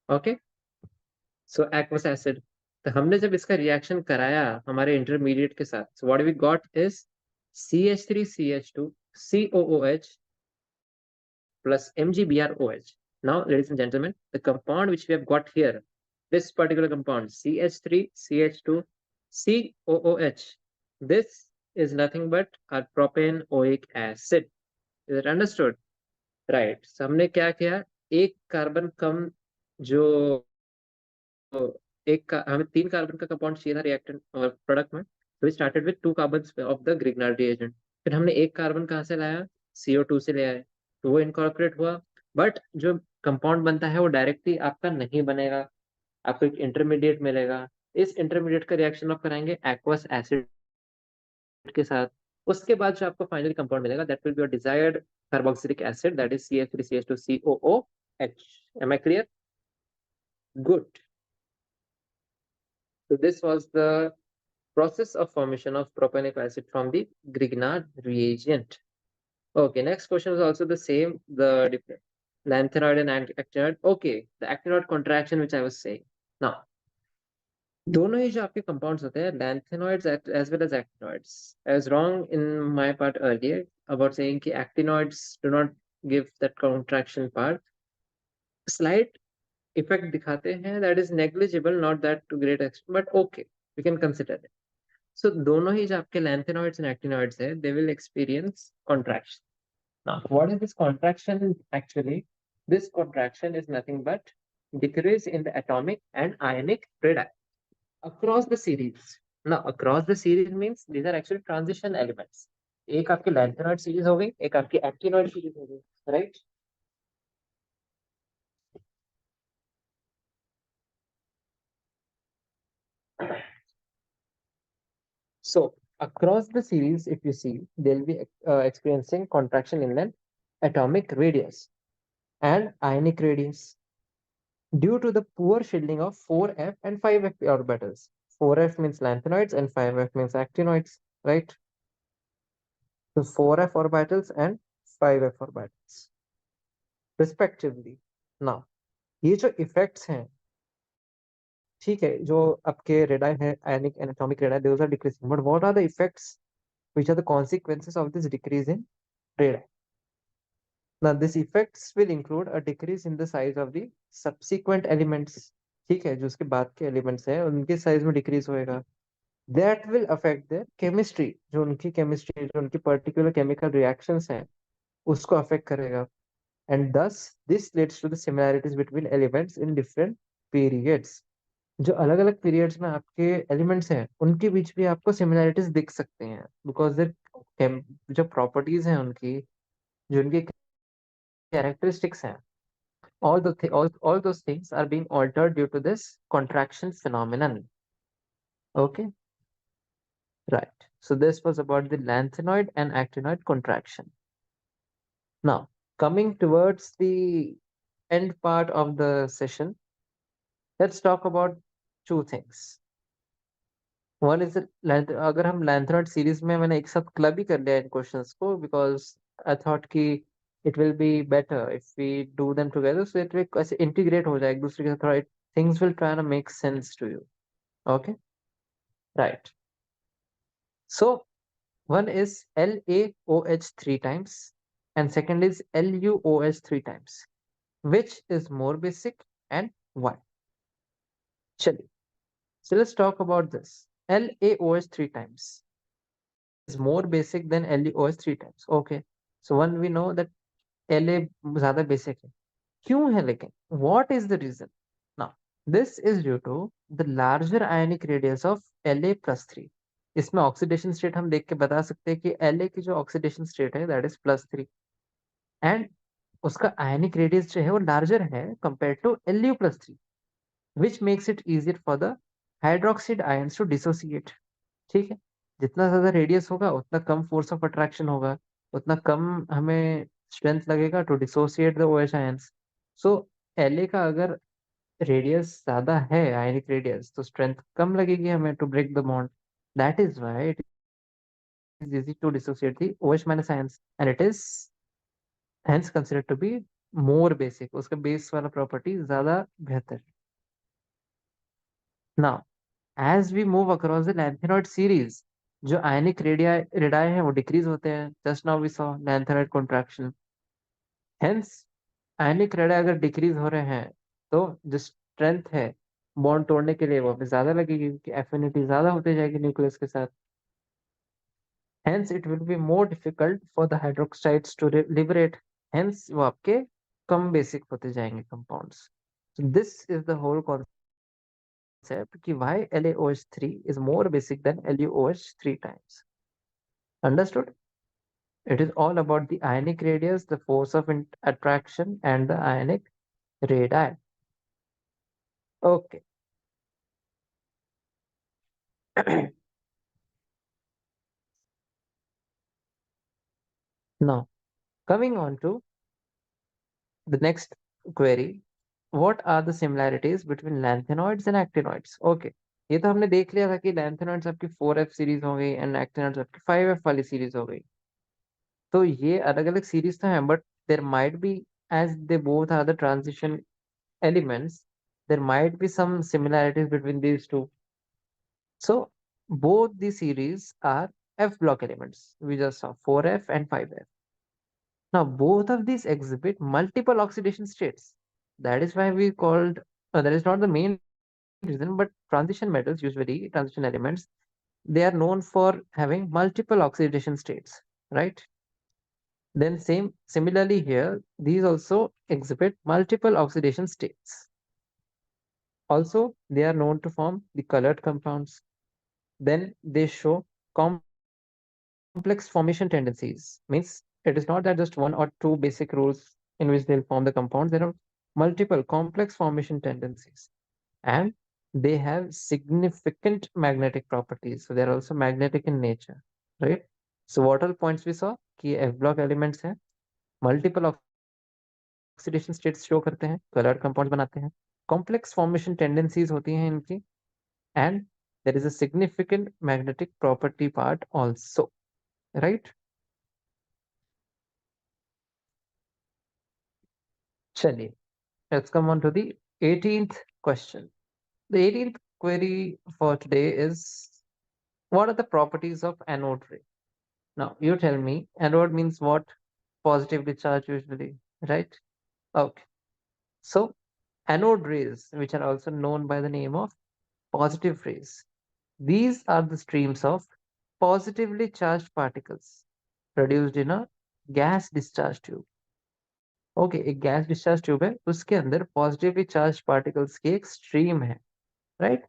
Speaker 1: Okay. So aqueous acid. तो हमने जब इसका reaction कराया हमारे इंटरमीडिएट के साथ, so what we got is CH3CH2 COOH plus MgBrOH. Now, ladies and gentlemen, the compound which we have got here, this particular compound CH3CH2 COOH, this is nothing but our propanoic acid. Is it understood? Right. So हमने क्या किया? एक carbon कम जो हमें 3 carbon का compound चाहिए था reactant और प्रोडक्ट में, तो we started with 2 carbons of the Grignard reagent. फिर हमने एक कार्बन कहाँ से लाया? CO2 से ले आए, तो वो इनकॉर्पोरेट हुआ. बट जो कंपाउंड बनता है वो डायरेक्टली आपका नहीं बनेगा, आपको एक इंटरमीडिएट मिलेगा. इस इंटरमीडिएट का रिएक्शन आप कराएंगे एक्वस एसिड के साथ. उसके बाद जो आपको फाइनल कंपाउंड मिलेगा that will be your desired carboxylic acid, that is CH3CH2 COOH. Am I clear? Good. So this was the process of formation of propanoic acid from the Grignard reagent. Okay, next question is also the same, the different lanthanoid and actinoid. Okay, the actinoid contraction which I was saying. Now, दोनों ही जो आपके compounds होते हैं, lanthanoids as well as actinoids. I was wrong in my part earlier about saying कि actinoids do not give that contraction part. Slight effect दिखाते हैं, that is negligible, not that to great extent, but okay, we can consider it. So दोनों ही जो आपके lanthanoids and actinoids है, they will experience contraction. Now, what is this contraction actually? This contraction is nothing but decrease in the atomic and ionic radii across the series. Now, across the series means these are actually transition elements. एक आपकी lanthanoid series हो गई, एक आपकी actinoid series हो गई, right? So across the series, if you see, they'll be experiencing contraction in an atomic radius and ionic radius due to the poor shielding of 4f and 5f orbitals. 4f means lanthanoids and 5f means actinoids, right? So 4f orbitals and 5f orbitals respectively. Now, ये जो effects हैं, ठीक है, जो आपके radii है, ionic and atomic radii, those are decreasing. But what are the effects? Which are the consequences of this decrease in radii? Now, these effects will include a decrease in the size of the subsequent elements. ठीक है, जो उसके बाद के elements हैं, उनके size में decrease होएगा. That will affect their chemistry. जो उनकी chemistry, जो उनकी particular chemical reactions हैं, उसको affect करेगा. And thus, this leads to the similarities between elements in different periods. जो अलग अलग periods में आपके elements हैं, उनके बीच भी आपको similarities दिख सकते हैं, because their जो properties हैं उनकी, जो उनकी characteristics हैं, all those things are being altered due to this contraction phenomenon. Okay, right. So this was about the lanthanoid and actinoid contraction. Now, coming towards the end part of the session, let's talk about two things. One is अगर हम लैंथनॉइड series में मैंने एक साथ club ही कर लिया इन क्वेश्चंस को बिकॉज आई थॉट कि it will be better if we do them together so it will ऐसे इंटीग्रेट हो जाए एक दूसरे के साथ थोड़ा things will try to make sense to you okay right so one is LaOH three times and second is LuOH three times. Which is more basic and why? चलिए, so let's talk about this. LaOH three times is more basic than LuOH three times. Okay, so one we know that La ज़्यादा basic है. क्यों है लेकिन? What is the reason? Now, this is due to the larger ionic radius of La plus three. इसमें oxidation state हम देख के बता सकते हैं कि La की जो ऑक्सीडेशन स्टेट है that is plus three and उसका आयनिक रेडियस जो है वो लार्जर है compare to Lu plus three which makes it easier for the hydroxide ions to dissociate ठीक है जितना ज्यादा रेडियस होगा उतना कम फोर्स ऑफ अट्रैक्शन होगा उतना कम हमें स्ट्रेंथ लगेगा to dissociate the OH ions so La का अगर रेडियस ज्यादा है आयनिक रेडियस तो स्ट्रेंथ कम लगेगी हमें to break the bond that is why it is easy to dissociate the OH minus ions and it is hence considered to be more basic उसका base वाला प्रॉपर्टी ज्यादा बेहतर now as we move across the lanthanoid series जो आयनिक radii है वो decrease होते हैं just now we saw lanthanoid contraction hence ionic radii अगर डिक्रीज हो रहे हैं तो जो स्ट्रेंथ है बॉन्ड तोड़ने के लिए वो भी ज्यादा लगेगी क्योंकि एफिनिटी ज्यादा होती जाएगी न्यूक्लियस के साथ hence it will be more difficult for the hydroxides to liberate hence वो आपके कम बेसिक होते जाएंगे compounds so this is the whole concept कि why LaOH3 is more basic than LuOH three times understood it is all about the ionic radius the force of attraction and the ionic radii okay now coming on to the next query what are the similarities between lanthanoids and actinoids okay ये तो हमने देख लिया था कि lanthanoids आपकी 4F series हो गई एंड actinoids आपकी 5F वाली सीरीज हो गई तो ये अलग अलग सीरीज तो हैं but there might be as they both are the transition elements there might be some similarities between these two so both the series are F block elements we just saw 4F and 5F now both of these exhibit multiple oxidation states that is why we called that is not the main reason but transition metals usually transition elements they are known for having multiple oxidation states right then similarly here these also exhibit multiple oxidation states also they are known to form the colored compounds then they show complex formation tendencies means it is not that just one or two basic rules in which they'll form the compounds there are multiple complex formation tendencies and they have significant magnetic properties so they're also magnetic in nature right so what all points we saw कि F block elements हैं multiple oxidation states show करते हैं colored compounds बनाते हैं complex formation tendencies होती हैं इनकी and there is a significant magnetic property part also right चलिए let's come on to the 18th question the 18th query for today is what are the properties of anode ray now you tell me anode means what positively charged usually right okay so anode rays which are also known by the name of positive rays these are the streams of positively charged particles produced in a gas discharge tube okay एक gas discharge tube है उसके अंदर positively charge particles की एक stream है right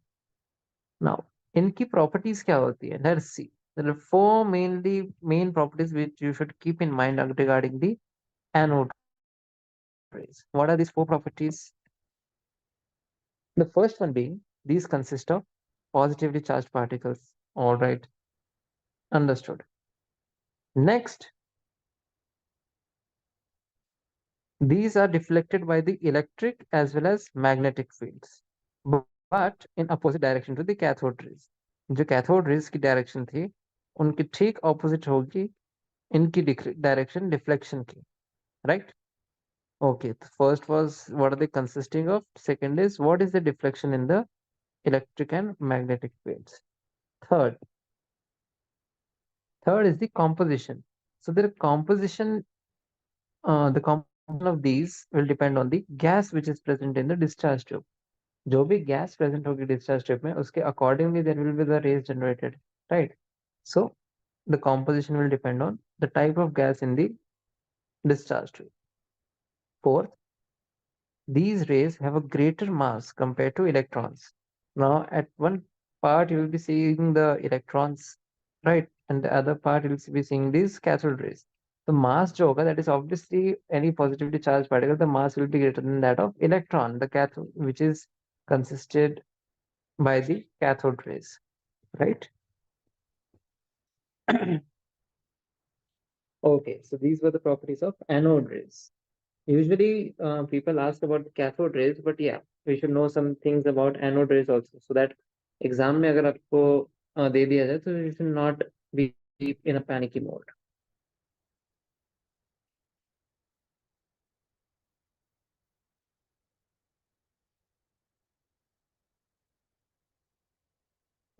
Speaker 1: now इनकी properties क्या होती है let's see there are four main properties which you should keep in mind regarding the anode rays what are these four properties the first one being these consist of positively charged particles all right understood next These are deflected by the electric as well as magnetic fields, but in opposite direction to the cathode rays. जो cathode rays की direction थी, उनकी ठीक opposite होगी इनकी direction deflection की, right? Okay, the first was what are they consisting of? Second is what is the deflection in the electric and magnetic fields? Third, third is the composition. So the composition of these will depend on the gas which is present in the discharge tube. जो भी gas present होगी discharge tube में, उसके accordingly there will be the rays generated, right? So the composition will depend on the type of gas in the discharge tube. Fourth, these rays have a greater mass compared to electrons. Now, at one part you will be seeing the electrons, right? And the other part you will be seeing these cathode rays. The mass जो होगा, that is obviously any positively charged particle, the mass will be greater than that of electron, the cathode, which is consisted by the cathode rays, right? Okay, so these were the properties of anode rays. Usually, people ask about the cathode rays, but yeah, we should know some things about anode rays also, so that exam में अगर आपको दे दिया जाए, so you should not be in a panicky mode.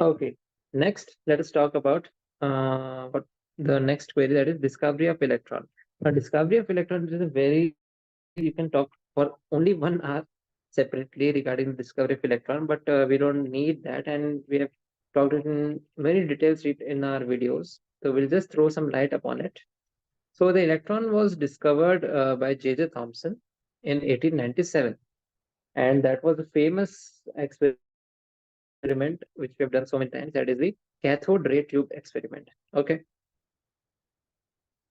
Speaker 1: Okay, next let us talk about what the next query, that is discovery of electron. Now, discovery of electron is a very, you can talk for only 1 hour separately regarding the discovery of electron, but we don't need that, and we have talked it in many details in our videos. So we'll just throw some light upon it. So the electron was discovered by J.J. Thomson in 1897, and that was a famous experiment which we have done so many times. That is the cathode ray tube experiment. Okay,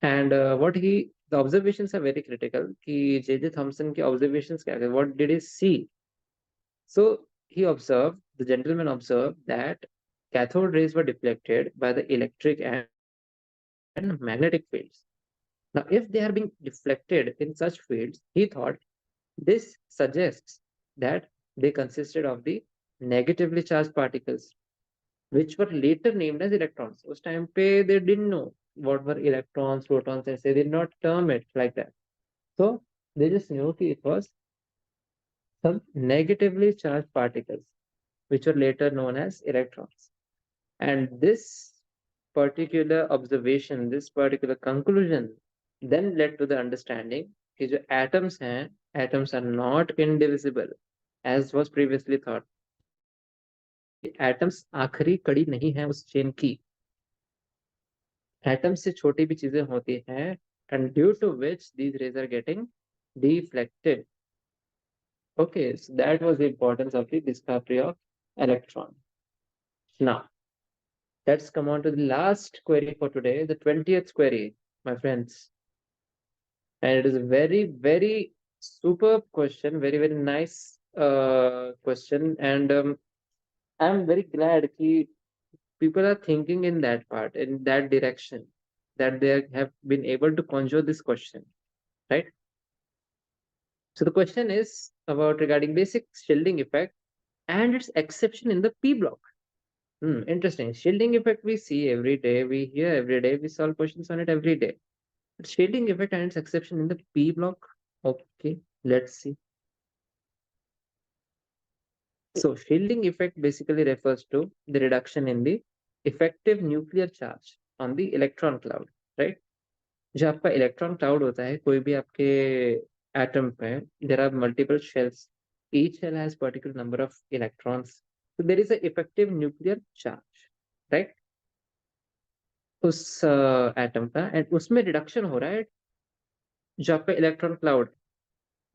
Speaker 1: and the observations are very critical. कि J.J. Thomson के observations क्या थे? What did he see? So the gentleman observed that cathode rays were deflected by the electric and magnetic fields. Now, if they are being deflected in such fields, he thought this suggests that they consisted of the negatively charged particles, which were later named as electrons. Us time pe they didn't know what were electrons, protons, and they did not term it like that. So they just knew that it was some negatively charged particles, which were later known as electrons. And this particular observation, this particular conclusion, then led to the understanding that जो atoms are not indivisible, as was previously thought. Atoms आखिरी कड़ी नहीं है उस chain की. Atoms से छोटी भी चीजें होती हैं, and due to which these rays are getting deflected. Okay, so that was the importance of the discovery of electron. Now, let's come on to the last query for today, the 20th query, my friends. And it is a very, very superb question, very, very nice question. And I'm very glad that people are thinking in that part, in that direction, that they have been able to conjure this question, right? So the question is about regarding basic shielding effect and its exception in the P block. Interesting. Shielding effect we see every day, we hear every day, we solve questions on it every day. But shielding effect and its exception in the P block. Okay, let's see. So shielding effect basically refers to the reduction in the effective nuclear charge on the electron cloud, right? जो आपका electron cloud होता है, कोई भी आपके atom पे, there are multiple shells. Each shell has particular number of electrons. So there is a effective nuclear charge, right? उस atom का, and उसमें reduction हो रहा है जो आपका electron cloud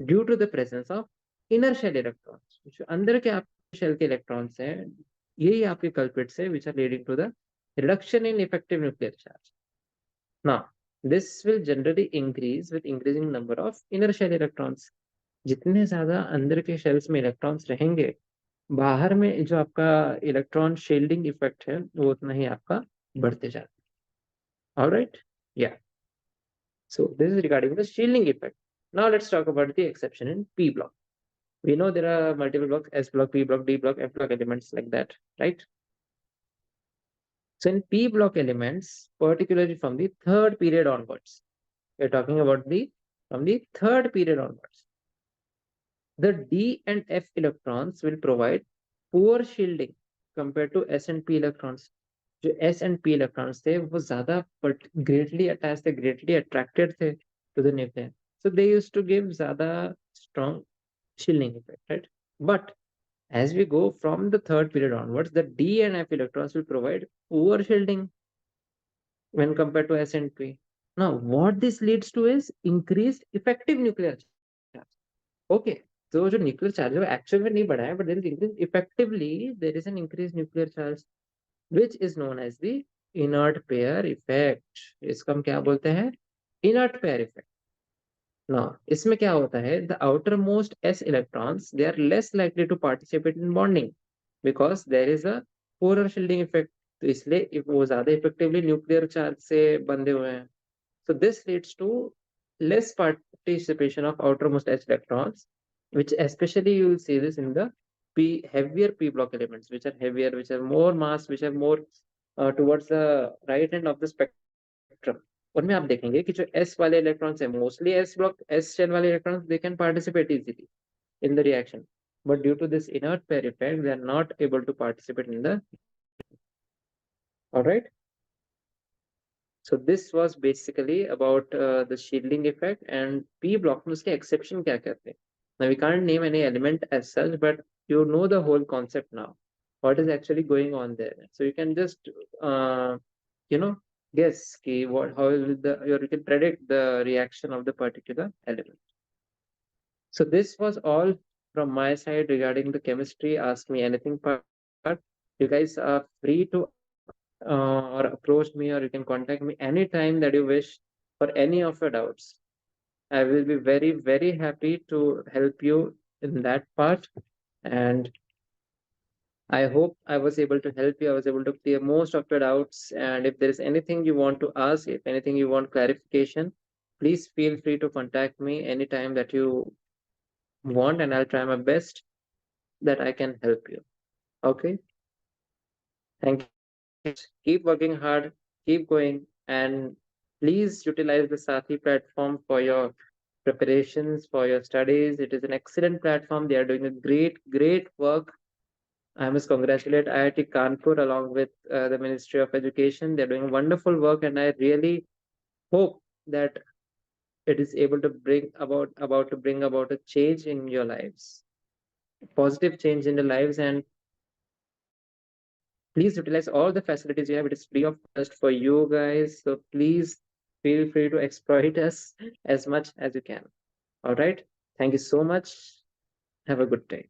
Speaker 1: due to the presence of inner shell electrons. जो अंदर के आपके shell के electrons हैं, यही आपके culprits है which are leading to the reduction in effective nuclear charge. Now, this will generally increase with increasing number of inner shell electrons. जितने ज्यादा अंदर के shells में electrons रहेंगे, बाहर में जो आपका electron shielding effect है, वो उतना ही आपका बढ़ते जाता है. All right? Yeah. So this is regarding the shielding effect. Now let's talk about the exception in P block. We know there are multiple blocks, S block, P block, D block, F block elements like that, right? So in P block elements, particularly from the third period onwards, we're talking about from the third period onwards, the D and F electrons will provide poor shielding compared to S and P electrons. जो S and P electrons थे वो ज़्यादा but greatly attached थे, greatly attracted थे to the nucleus. So they used to give ज़्यादा strong shielding effect, right? But as we go from the third period onwards, the D and F electrons will provide poor shielding when compared to S and P. Now, what this leads to is increased effective nuclear charge. Okay, so जो nuclear charge है वो actual में नहीं बढ़ा है, but then effectively there is an increased nuclear charge, which is known as the inert pair effect. इसको हम क्या बोलते हैं? Inert pair effect. Now, इसमें क्या होता है? The outermost s electrons, they are less likely to participate in bonding because there is a poorer shielding effect. तो इसलिए वो ज्यादा effectively nuclear charge से बंधे हुए हैं. So this leads to less participation of outermost s electrons, which especially you will see this in the heavier p block elements, which are heavier, which are more mass, which are more towards the right end of the spectrum. उनमें आप देखेंगे कि जो S वाले electrons है, mostly S block S shell वाले electrons, they can participate easily in the reaction, but due to this inert pair effect they are not able to participate in the. All right, so this was basically about the shielding effect. And P block में उसके exception क्या कहते हैं? Now we can't name any element as such, but you know the whole concept now, what is actually going on there. So you can just you know guess how will you can predict the reaction of the particular element. So this was all from my side regarding the chemistry ask me anything part. You guys are free to or approach me, or you can contact me anytime that you wish for any of your doubts. I will be very, very happy to help you in that part. And I hope I was able to help you. I was able to clear most of your doubts. And if there is anything you want to ask, if anything you want clarification, please feel free to contact me anytime that you want, and I'll try my best that I can help you. Okay. Thank you. Keep working hard, keep going, and please utilize the Sathi platform for your preparations, for your studies. It is an excellent platform. They are doing a great, great work. I must congratulate IIT Kanpur along with the Ministry of Education. They're doing wonderful work, and I really hope that it is able to bring about a change in your lives, positive change in your lives. And please utilize all the facilities you have. It is free of cost for you guys. So please feel free to exploit us as much as you can. All right. Thank you so much. Have a good day.